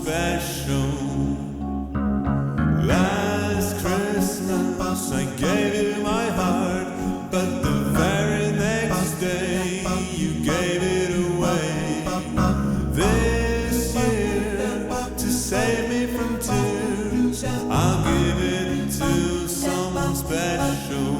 special. Last Christmas I gave you my heart, but the very next day you gave it away. This year, to save me from tears, I'll give it to someone special.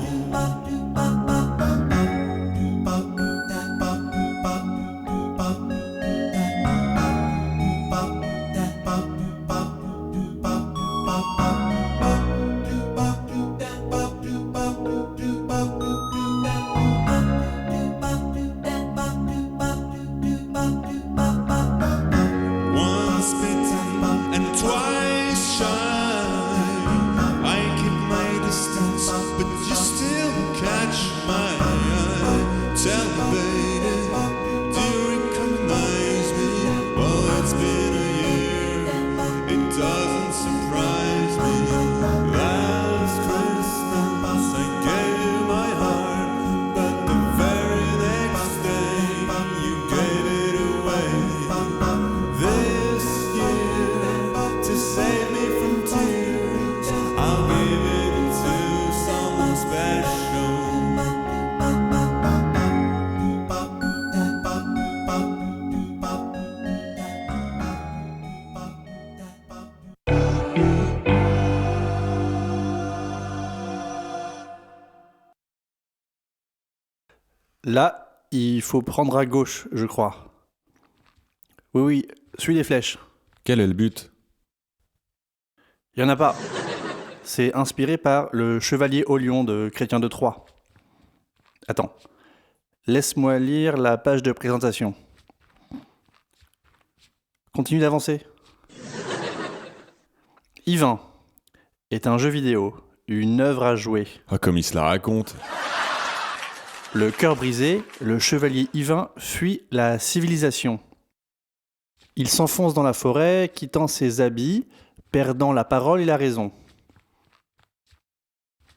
Once bitten and twice shy, I keep my distance, but you still catch my eye. Tell me, baby, do you recognize me? Well, it's been a year, it doesn't surprise me. Last Christmas I gave you my heart, but the very next day you gave it away. This year, to save me from tears, I'll give it to someone special. Là, il faut prendre à gauche, je crois. Oui, oui, suis les flèches. Quel est le but? Il y en a pas. C'est inspiré par le Chevalier au lion de Chrétien de Troyes. Attends. Laisse-moi lire la page de présentation. Continue d'avancer. Yvain est un jeu vidéo, une œuvre à jouer. Ah, comme il se la raconte. Le cœur brisé, le chevalier Yvain fuit la civilisation. Il s'enfonce dans la forêt, quittant ses habits, perdant la parole et la raison.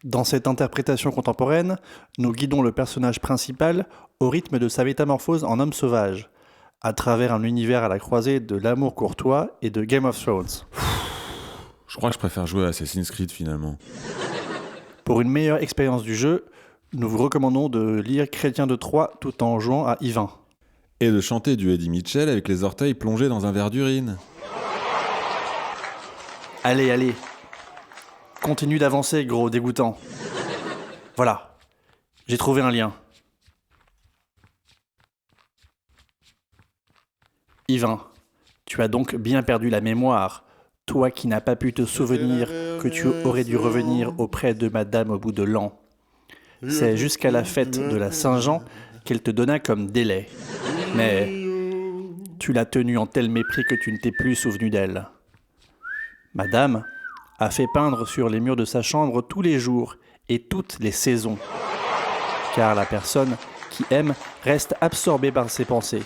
Dans cette interprétation contemporaine, nous guidons le personnage principal au rythme de sa métamorphose en homme sauvage, à travers un univers à la croisée de l'amour courtois et de Game of Thrones. Je crois que je préfère jouer à Assassin's Creed finalement. Pour une meilleure expérience du jeu, nous vous recommandons de lire Chrétien de Troyes tout en jouant à Yvain. Et de chanter du Eddie Mitchell avec les orteils plongés dans un verre d'urine. Allez, allez. Continue d'avancer, gros dégoûtant. Voilà. J'ai trouvé un lien. Yvain, tu as donc bien perdu la mémoire, toi qui n'as pas pu te souvenir que tu aurais dû revenir auprès de madame au bout de l'an. C'est jusqu'à la fête de la Saint-Jean qu'elle te donna comme délai. Mais tu l'as tenue en tel mépris que tu ne t'es plus souvenu d'elle. Madame a fait peindre sur les murs de sa chambre tous les jours et toutes les saisons. Car la personne qui aime reste absorbée par ses pensées.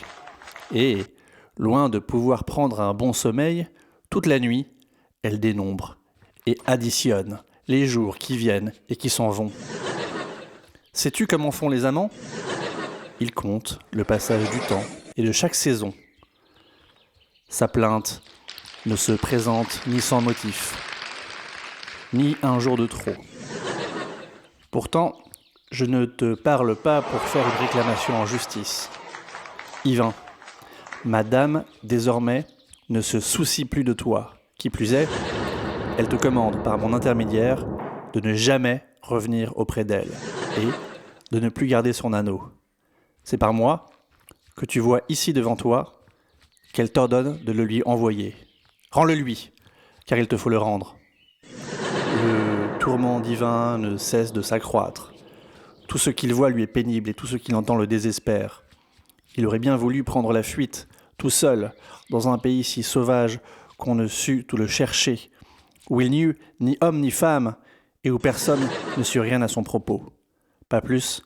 Et, loin de pouvoir prendre un bon sommeil, toute la nuit, elle dénombre et additionne les jours qui viennent et qui s'en vont. Sais-tu comment font les amants ? Ils comptent le passage du temps et de chaque saison. Sa plainte ne se présente ni sans motif, ni un jour de trop. Pourtant, je ne te parle pas pour faire une réclamation en justice. Yvain, madame, désormais, ne se soucie plus de toi. Qui plus est, elle te commande par mon intermédiaire de ne jamais revenir auprès d'elle et de ne plus garder son anneau. C'est par moi que tu vois ici devant toi qu'elle t'ordonne de le lui envoyer. Rends-le lui, car il te faut le rendre. Le tourment divin ne cesse de s'accroître. Tout ce qu'il voit lui est pénible et tout ce qu'il entend le désespère. Il aurait bien voulu prendre la fuite, tout seul, dans un pays si sauvage qu'on ne sut tout le chercher, où il n'y eut ni homme ni femme, et où personne ne sut rien à son propos. Pas plus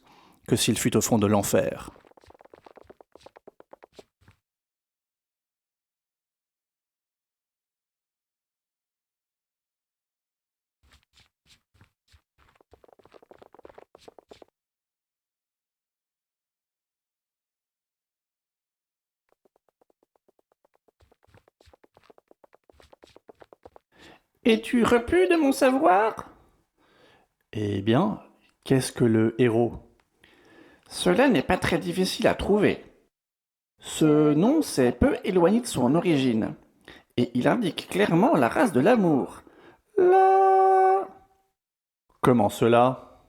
que s'il fût au fond de l'enfer. Es-tu repu de mon savoir? Eh bien, qu'est-ce que le héros? Cela n'est pas très difficile à trouver. Ce nom s'est peu éloigné de son origine, et il indique clairement la race de l'amour. La... Comment cela?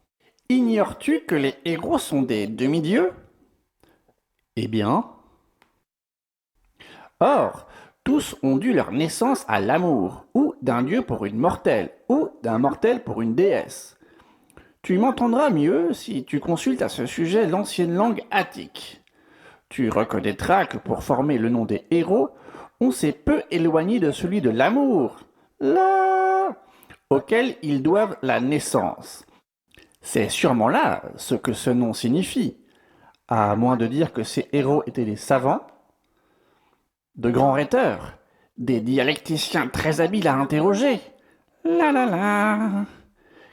Ignores-tu que les héros sont des demi-dieux? Eh bien... Or, tous ont dû leur naissance à l'amour, ou d'un dieu pour une mortelle, ou d'un mortel pour une déesse. Tu m'entendras mieux si tu consultes à ce sujet l'ancienne langue attique. Tu reconnaîtras que pour former le nom des héros, on s'est peu éloigné de celui de l'amour, auquel ils doivent la naissance. C'est sûrement là ce que ce nom signifie, à moins de dire que ces héros étaient des savants, de grands rhéteurs, des dialecticiens très habiles à interroger.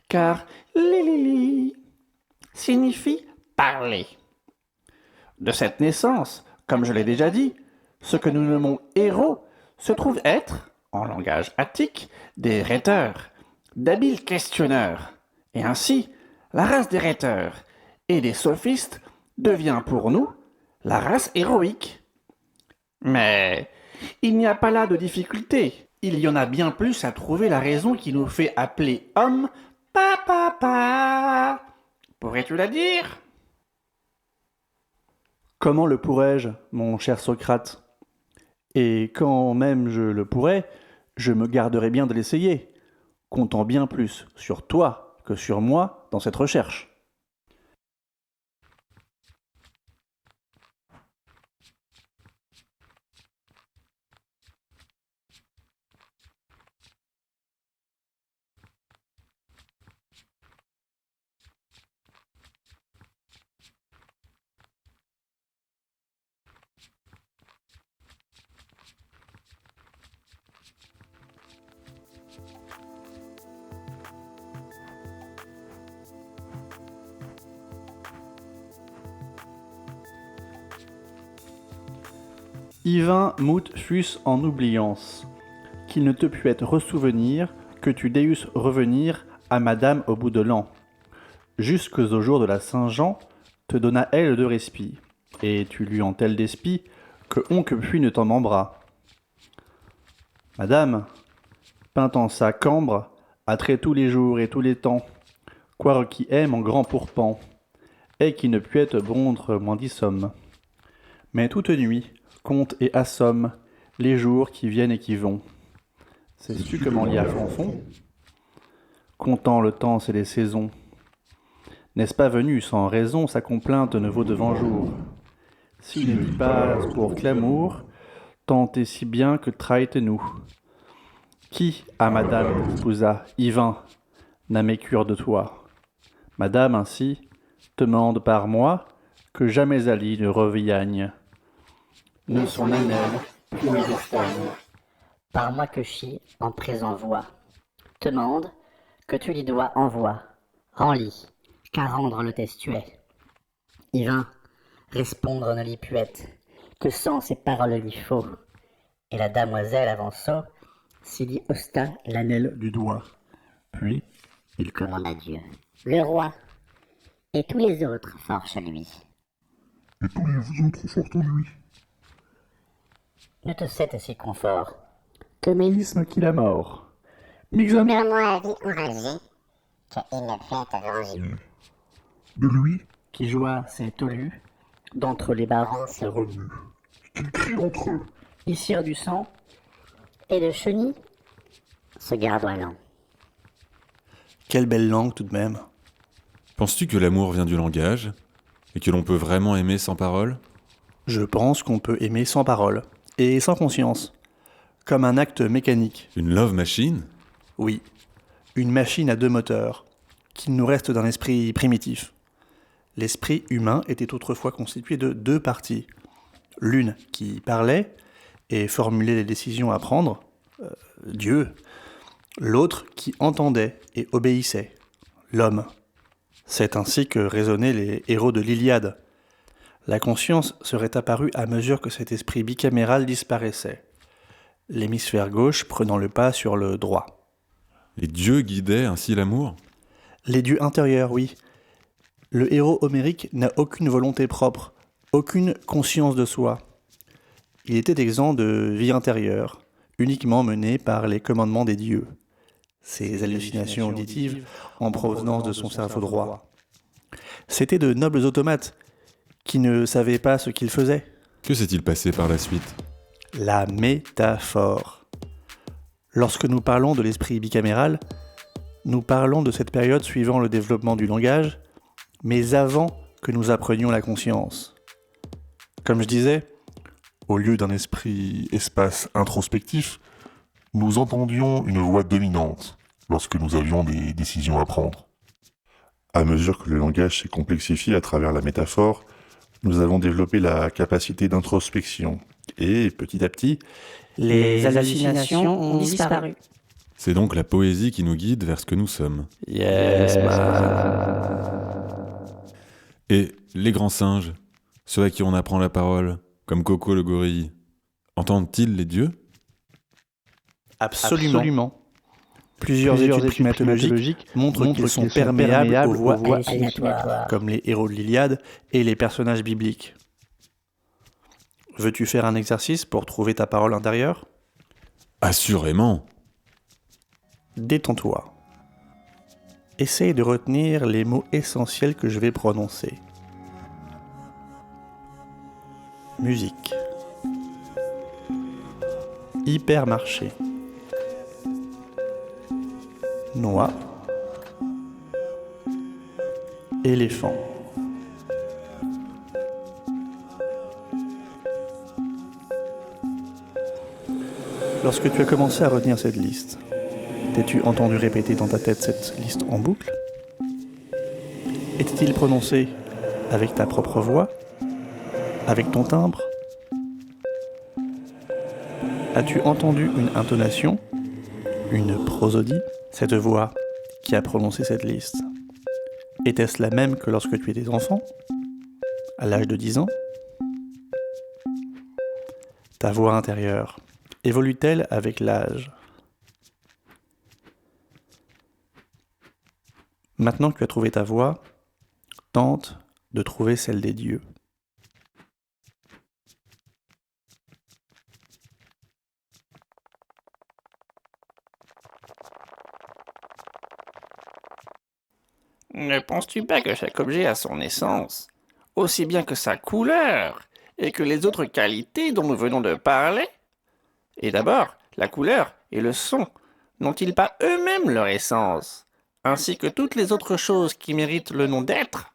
Car li signifie parler. De cette naissance, comme je l'ai déjà dit, ce que nous nommons héros se trouve être, en langage attique, des rhéteurs, d'habiles questionneurs. Et ainsi, la race des rhéteurs et des sophistes devient pour nous la race héroïque. Mais il n'y a pas là de difficulté. Il y en a bien plus à trouver la raison qui nous fait appeler homme papa. Pourrais-tu la dire? Comment le pourrais-je, mon cher Socrate? Et quand même je le pourrais, je me garderais bien de l'essayer, comptant bien plus sur toi que sur moi dans cette recherche. Yvain mout fus en oubliance, qu'il ne te pût être ressouvenir, que tu déusses revenir à madame au bout de l'an. Jusques au jour de la Saint-Jean, te donna elle de respi, et tu lui en tel d'espi, que on que puis ne t'en membra. Madame, peint en sa cambre, attrait tous les jours et tous les temps, quoique qui aime en grand pourpent, et qui ne pût être bondre moins d'issomme. Mais toute nuit, compte et assomme les jours qui viennent et qui vont. Sais-tu comment l'y a Fanfon? Comptant le temps et les saisons. N'est-ce pas venu sans raison sa complainte ne vaut devant jour? S'il ne dit pas pour clamour, tant et si bien que traite-nous. Qui à madame épousa, Yvain, n'a mécure de toi? Madame ainsi, demande par moi, que jamais Ali ne reviagne. Ne son annelle, plus mes destins. Par moi que chie en présent voix. Demande que tu lui dois envoi. Rends-li, qu'à rendre le testuet. Yvain, répondre ne l'y puette, que sans ces paroles l'y faut. Et la damoiselle avançant, s'y dit hosta l'annelle du doigt. Puis, il commande à Dieu. Le roi, et tous les autres forts chez lui. Et tous les autres forts en lui. Ne te cède si confort. Que mélisme qu'il a mort. Murmure à vie enragée, qu'il ne fait venger. De lui, Qui joua ses tolus, d'entre les barons se remue. Qu'ils crient entre eux. Ils cirent du sang, et de chenilles se gardoilant. Quelle belle langue tout de même. Penses-tu que l'amour vient du langage et que l'on peut vraiment aimer sans parole? Je pense qu'on peut aimer sans parole, et sans conscience, comme un acte mécanique. Une love machine? Oui, une machine à deux moteurs, qu'il nous reste d'un esprit primitif. L'esprit humain était autrefois constitué de deux parties. L'une qui parlait et formulait les décisions à prendre, Dieu. L'autre qui entendait et obéissait, l'homme. C'est ainsi que raisonnaient les héros de l'Iliade. La conscience serait apparue à mesure que cet esprit bicaméral disparaissait, l'hémisphère gauche prenant le pas sur le droit. Les dieux guidaient ainsi l'amour? Les dieux intérieurs, oui. Le héros homérique n'a aucune volonté propre, aucune conscience de soi. Il était exempt de vie intérieure, uniquement mené par les commandements des dieux. Ses hallucinations auditives en provenance de son cerveau droit. C'étaient de nobles automates qui ne savaient pas ce qu'ils faisaient. Que s'est-il passé par la suite? La métaphore. Lorsque nous parlons de l'esprit bicaméral, nous parlons de cette période suivant le développement du langage, mais avant que nous apprenions la conscience. Comme je disais, Au lieu d'un espace introspectif, nous entendions une voix dominante lorsque nous avions des décisions à prendre. À mesure que le langage s'est complexifié à travers la métaphore, nous avons développé la capacité d'introspection et, petit à petit, Les hallucinations ont disparu. C'est donc la poésie qui nous guide vers ce que nous sommes. yes, Et les grands singes, ceux à qui on apprend la parole, comme Coco le gorille, entendent-ils les dieux? Absolument. Plusieurs études primatologiques montrent qu'ils sont perméables aux voix Hallucinatoires. comme les héros de l'Iliade et les personnages bibliques. Veux-tu faire un exercice pour trouver ta parole intérieure? Assurément. Détends-toi. Essaye de retenir les mots essentiels que je vais prononcer. Musique. Hypermarché. Noix. Éléphant. Lorsque tu as commencé à retenir cette liste, t'es-tu entendu répéter dans ta tête cette liste en boucle? Était-il prononcé avec ta propre voix? Avec ton timbre? As-tu entendu une intonation? Une prosodie? Cette voix qui a prononcé cette liste, était-ce la même que lorsque tu étais enfant? À l'âge de 10 ans? Ta voix intérieure évolue-t-elle avec l'âge? Maintenant que tu as trouvé ta voix, tente de trouver celle des dieux. Ne penses-tu pas que chaque objet a son essence, aussi bien que sa couleur, et que les autres qualités dont nous venons de parler? Et d'abord, la couleur et le son n'ont-ils pas eux-mêmes leur essence, ainsi que toutes les autres choses qui méritent le nom d'être?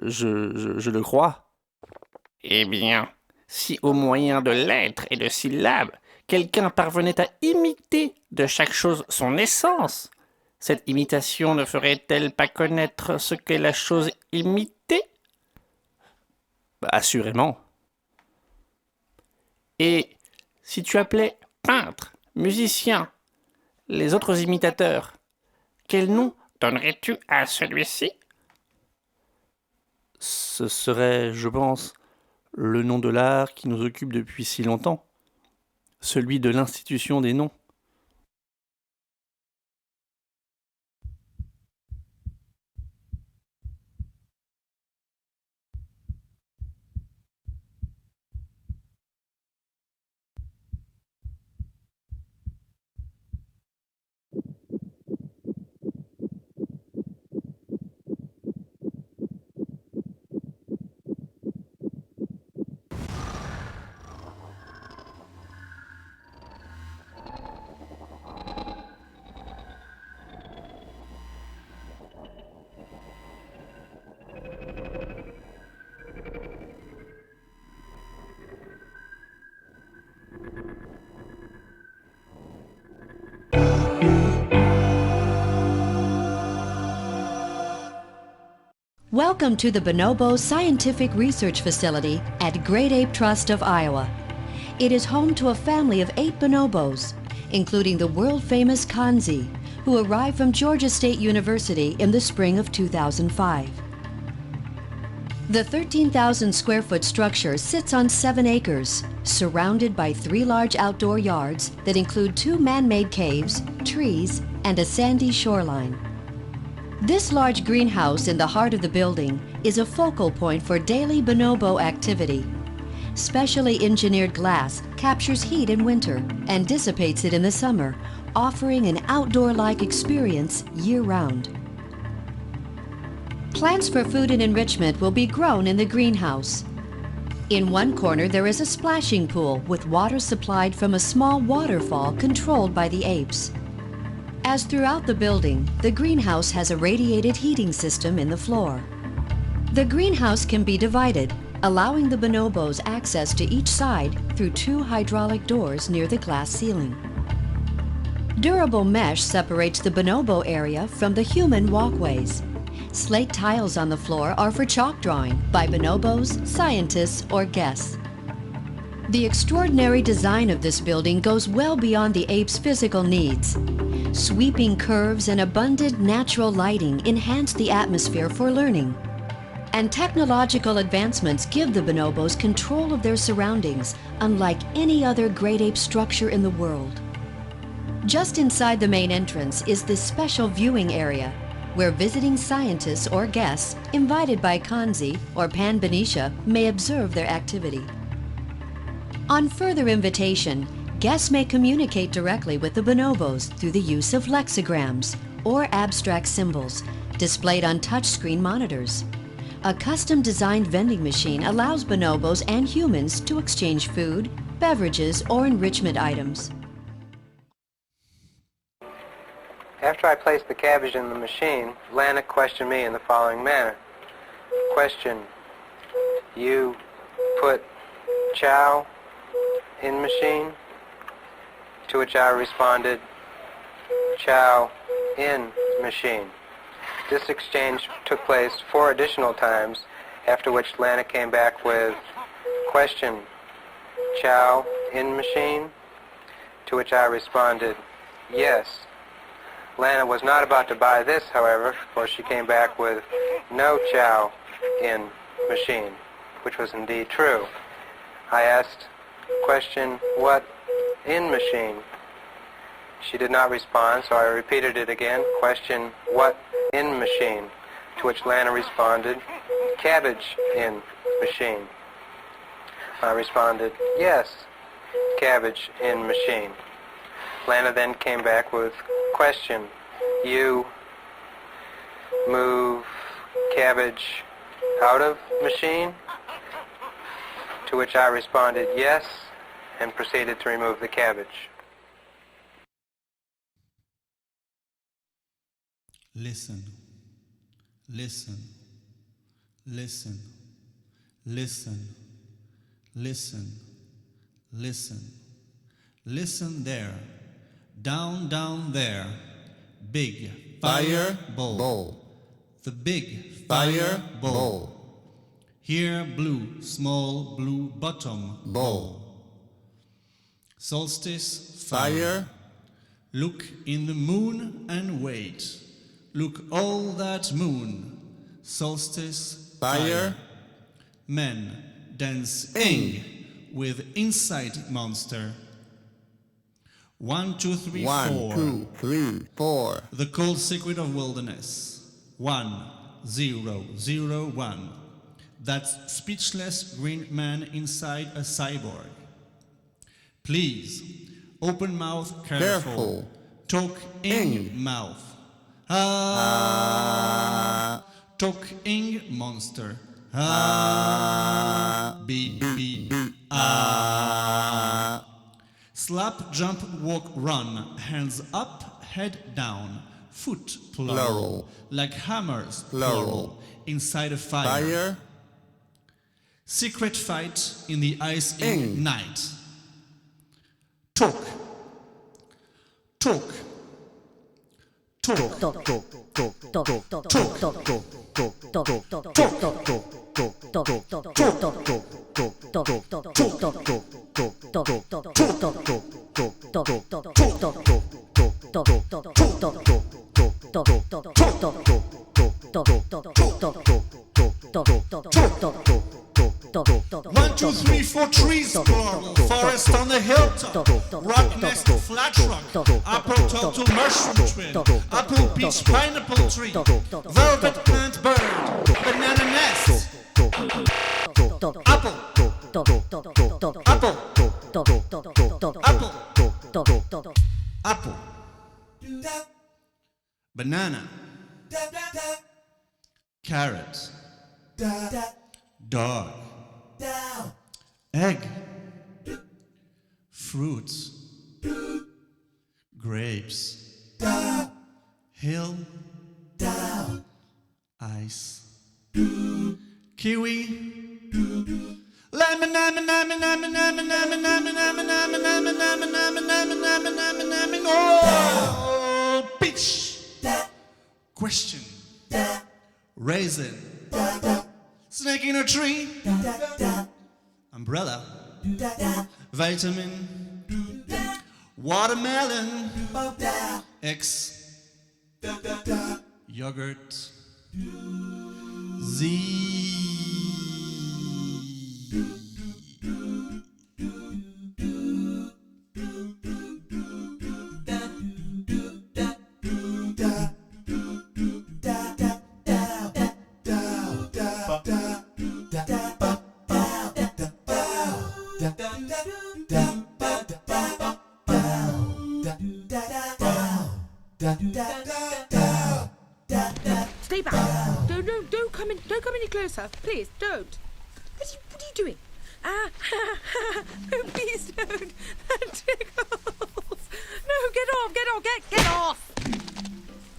Je le crois. Eh bien, si au moyen de lettres et de syllabes, quelqu'un parvenait à imiter de chaque chose son essence, cette imitation ne ferait-elle pas connaître ce qu'est la chose imitée? Assurément. Et si tu appelais peintre, musicien, les autres imitateurs, quel nom donnerais-tu à celui-ci? Ce serait, je pense, le nom de l'art qui nous occupe depuis si longtemps, celui de l'institution des noms. Welcome to the Bonobo Scientific Research Facility at Great Ape Trust of Iowa. It is home to a family of 8 bonobos, including the world-famous Kanzi, who arrived from Georgia State University in the spring of 2005. The 13,000 square foot structure sits on 7 acres, surrounded by 3 large outdoor yards that include 2 man-made caves, trees, and a sandy shoreline. This large greenhouse in the heart of the building is a focal point for daily bonobo activity. Specially engineered glass captures heat in winter and dissipates it in the summer, offering an outdoor-like experience year-round. Plants for food and enrichment will be grown in the greenhouse. In one corner there is a splashing pool with water supplied from a small waterfall controlled by the apes. As throughout the building, the greenhouse has a radiated heating system in the floor. The greenhouse can be divided, allowing the bonobos access to each side through 2 hydraulic doors near the glass ceiling. Durable mesh separates the bonobo area from the human walkways. Slate tiles on the floor are for chalk drawing by bonobos, scientists, or guests. The extraordinary design of this building goes well beyond the apes' physical needs. Sweeping curves and abundant natural lighting enhance the atmosphere for learning. And technological advancements give the bonobos control of their surroundings, unlike any other great ape structure in the world. Just inside the main entrance is this special viewing area, where visiting scientists or guests invited by Kanzi or Pan Benicia may observe their activity. On further invitation, guests may communicate directly with the bonobos through the use of lexicograms or abstract symbols displayed on touchscreen monitors. A custom-designed vending machine allows bonobos and humans to exchange food, beverages, or enrichment items. After I placed the cabbage in the machine, Lana questioned me in the following manner. Question: you put chow in machine? To which I responded, chow in machine. This exchange took place 4 additional times, after which Lana came back with question: chow in machine? To which I responded, yes. Lana was not about to buy this, however, for she came back with no chow in machine, which was indeed true. I asked, question, what in machine? She did not respond, so I repeated it again, question, what in machine? To which Lana responded, cabbage in machine. I responded, yes, cabbage in machine. Lana then came back with question, you move cabbage out of machine? To which I responded yes, and proceeded to remove the cabbage. Listen, listen, listen, listen, listen, listen, listen there. Down, down there, big fire bowl. The big fire bowl. Here blue, small blue bottom bowl. Solstice fire. Look in the moon and wait. Look all that moon. Solstice fire. Men dance ing with inside monster. 1, 2, 3, 4. 1, 2, 3, 4. The cold secret of wilderness. 1, 0, 0, 1. That speechless green man inside a cyborg. Please, open mouth careful. Talk ing mouth. Ah. Talk ing monster. Ah. Beep, beep, ah. Slap, jump, walk, run, hands up, head down, foot plural, like hammers plural, inside a fire. Secret fight in the ice ing night. Talk, talk, talk, talk, talk, talk, talk, talk, talk, talk, talk, talk, 1, 2, 3, 4 trees, coral, forest on the hilltop, rock nest, flat rock, apple, turtle, mushroom tree, apple, peach, pineapple tree, velvet plant, bird, banana nest, apple, apple, banana, carrot, dog, egg, fruits, grapes, hill, ice, kiwi, lemon, lemon, lemon, lemon, lemon, lemon, lemon, lemon, lemon, lemon, lemon, lemon, lemon, lemon, lemon, lemon, oh, peach, question, raisin, snake in a tree, umbrella, vitamin, watermelon, X, yogurt, Z. Stay back. Don't come in. Don't come any closer. Please, don't. What are you doing? Oh, please don't. That tickles. No, get off.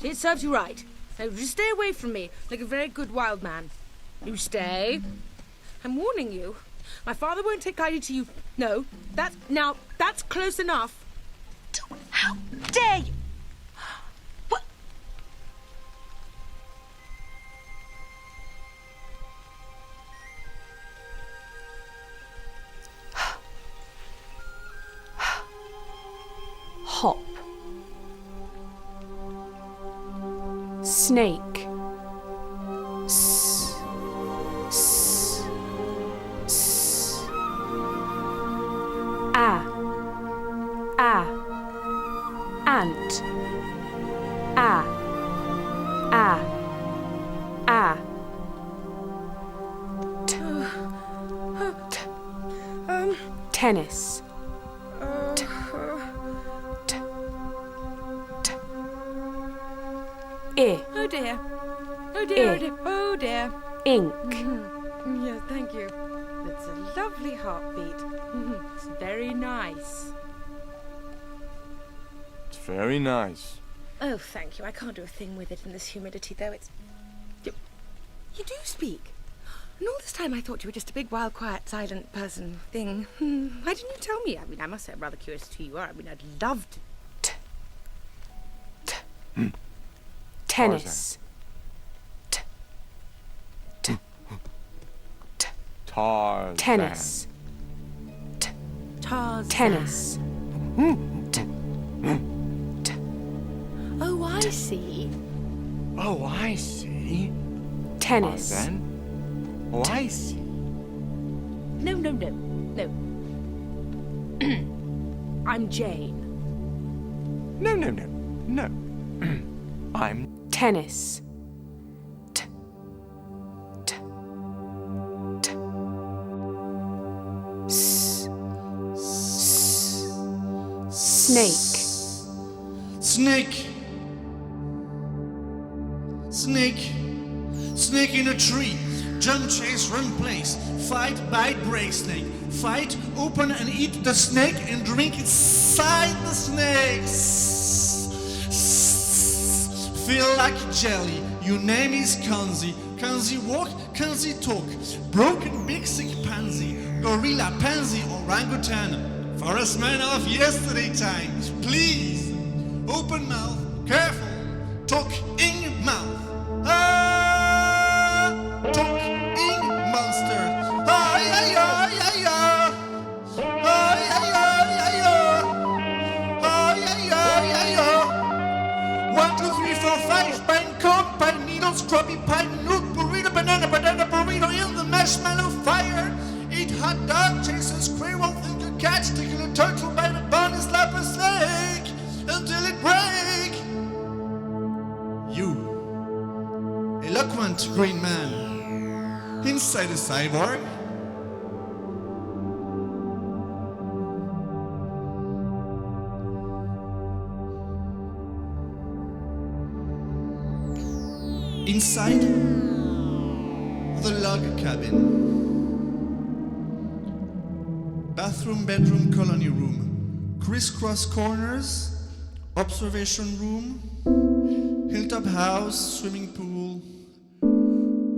It serves you right. Now, just stay away from me, like a very good wild man. You stay. I'm warning you. My father won't take kindly to you. No, that's close enough. How dare you? What? Hop. Snake. Ant. Tennis. Oh dear. Oh dear. Ink. Yes, thank you. That's a lovely heartbeat. It's very nice. It's very nice. Oh, thank you. I can't do a thing with it in this humidity, though. You do speak. And all this time I thought you were just a big, wild, quiet, silent person thing. Why didn't you tell me? I mean, I must say I'm rather curious as to who you are. I mean, I'd love to. Tennis. Tarzan. Tennis. Tarzan. Tennis. Oh, I see. Oh, I see. Tennis. Tarzan. Oh, I see. No. I'm Jane. No. I'm tennis. Snake. Snake in a tree. Jump, chase, run, place. Fight, bite, break, snake. Fight, open and eat the snake and drink inside the snake. Feel like jelly. Your name is Kanzi. Kanzi walk, Kanzi talk. Broken big sick pansy. Gorilla, pansy, orangutan. Forest man of yesterday times. Please, open mouth, careful. Talk in mouth. Talk in monster. One, two, three, four, five. Pine cone, pine needles, scrubby inside a cyborg. Inside the log cabin. Bathroom, bedroom, colony room. Crisscross corners. Observation room. Hilltop house, swimming pool.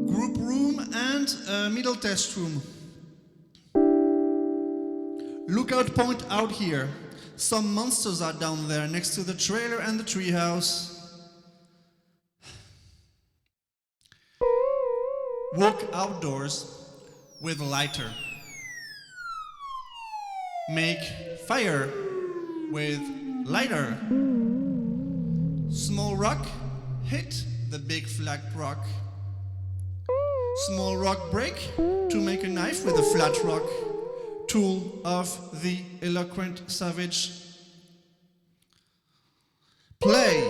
Group room and a middle test room. Lookout point out here. Some monsters are down there next to the trailer and the treehouse. Walk outdoors with a lighter. Make fire with lighter. Small rock hit the big flat rock. Small rock break to make a knife with a flat rock. Tool of the eloquent savage. Play.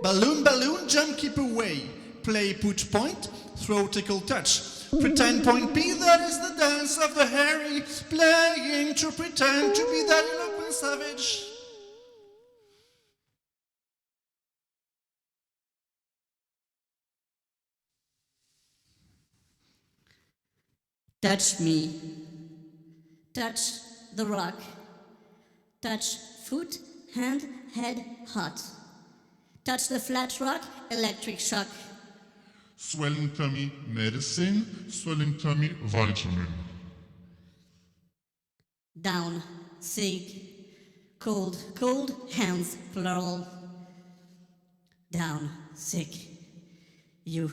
Balloon, balloon, jump, keep away. Play, put, point, throw, tickle, touch. Pretend, point, P, that is the dance of the hairy. Playing to pretend to be that eloquent savage. Touch me. Touch the rock. Touch foot, hand, head, hot. Touch the flat rock, electric shock. Swelling tummy, medicine. Swelling tummy, vitamin. Down, sick. Cold, cold, hands, plural. Down, sick. You,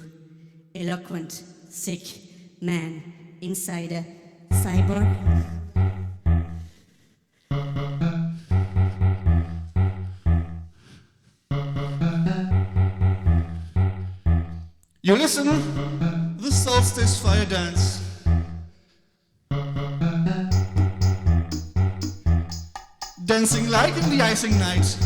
eloquent, sick man inside a cyborg. You listen, the solstice fire dance. Dancing light in the icing night.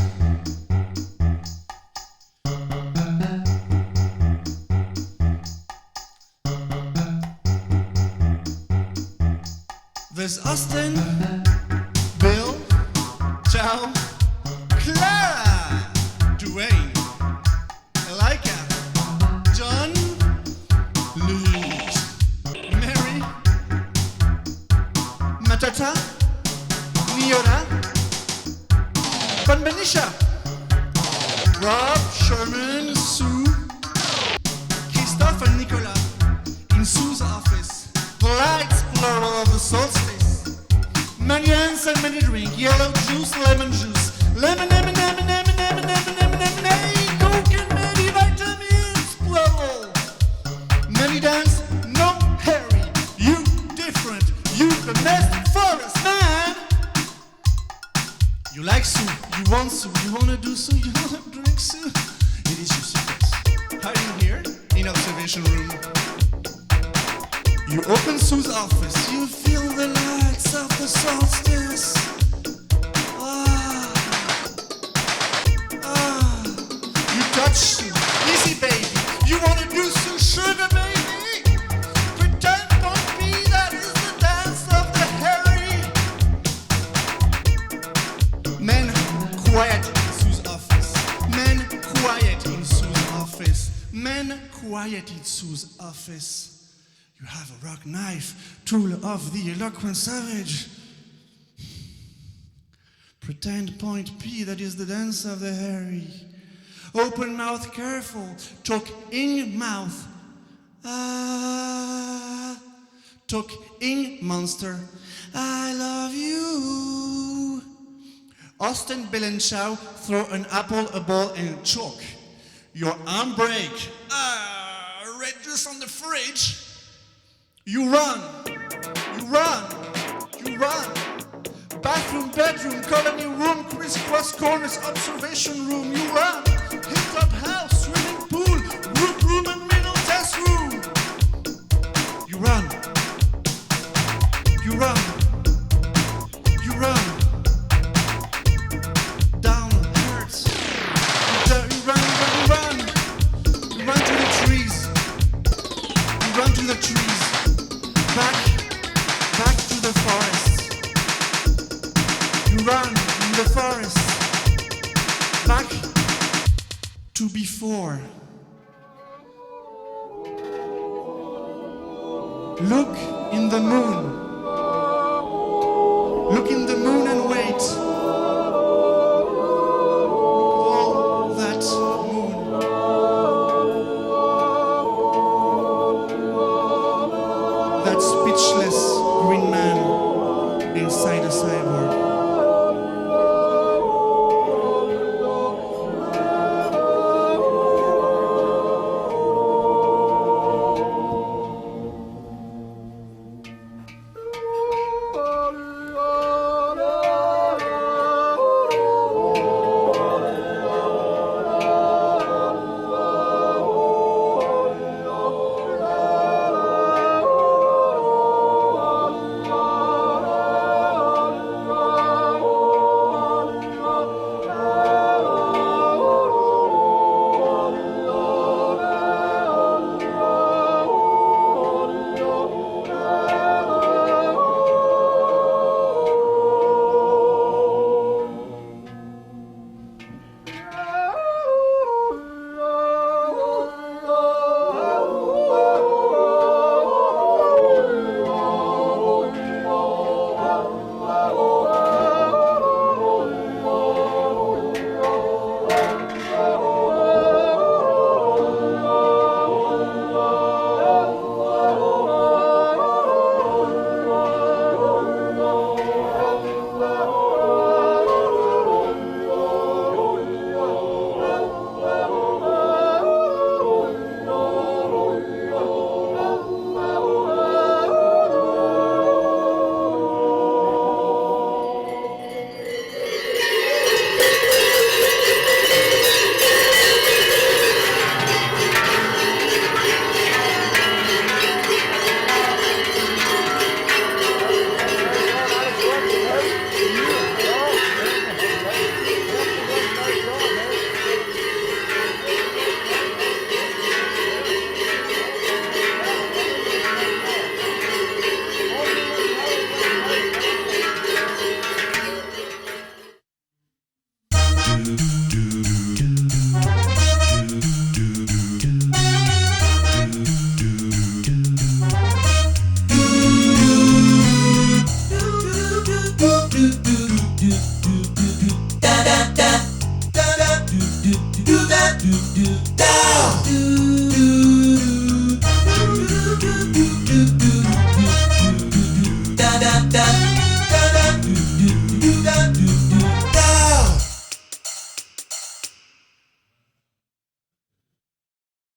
There's Austin, Bill, Chow, Clara, Dwayne, Elika, John, Luis, Mary, Matata, Niora, Benisha, Rob, Sherman, Sue, Christophe and Nicolas in Sue's office. The lights plural of the solstice. Many ants and many drink. Yellow juice, lemon juice. Lemon, lemon, lemon, lemon, lemon, lemon, lemon, lemon, lemon. Coke and many vitamins, plural. Many dance, no hairy. You different. You the best forest man. You like soup, you want soup, you wanna do soup, you wanna drink soup. It is your secret. How are you here? In observation room. You open Sue's office, you feel the lights of the solstice. You touch Sue, easy baby. You wanna do Sue, sugar baby. Pretend don't be, that is the dance of the hairy. Men quiet in Sue's office. Men quiet in Sue's office. Men quiet in Sue's office. You have a rock knife, tool of the eloquent savage. Pretend point P, that is the dance of the hairy. Open mouth careful, talk in mouth. Talk in monster. I love you. Austin, Bill and Chow throw an apple, a ball and chalk. Your arm break. Red juice on the fridge. You run, you run, you run. Bathroom, bedroom, colony room, crisscross corners, observation room. You run. Hilltop house, swimming pool, group room and middle test room. You run. You run. You run. Down hurts. You run, run, run. You run to the trees. You run to the trees. before. Look in the moon. Look in the moon and wait. Oh, that moon. That speechless green man inside a cyborg.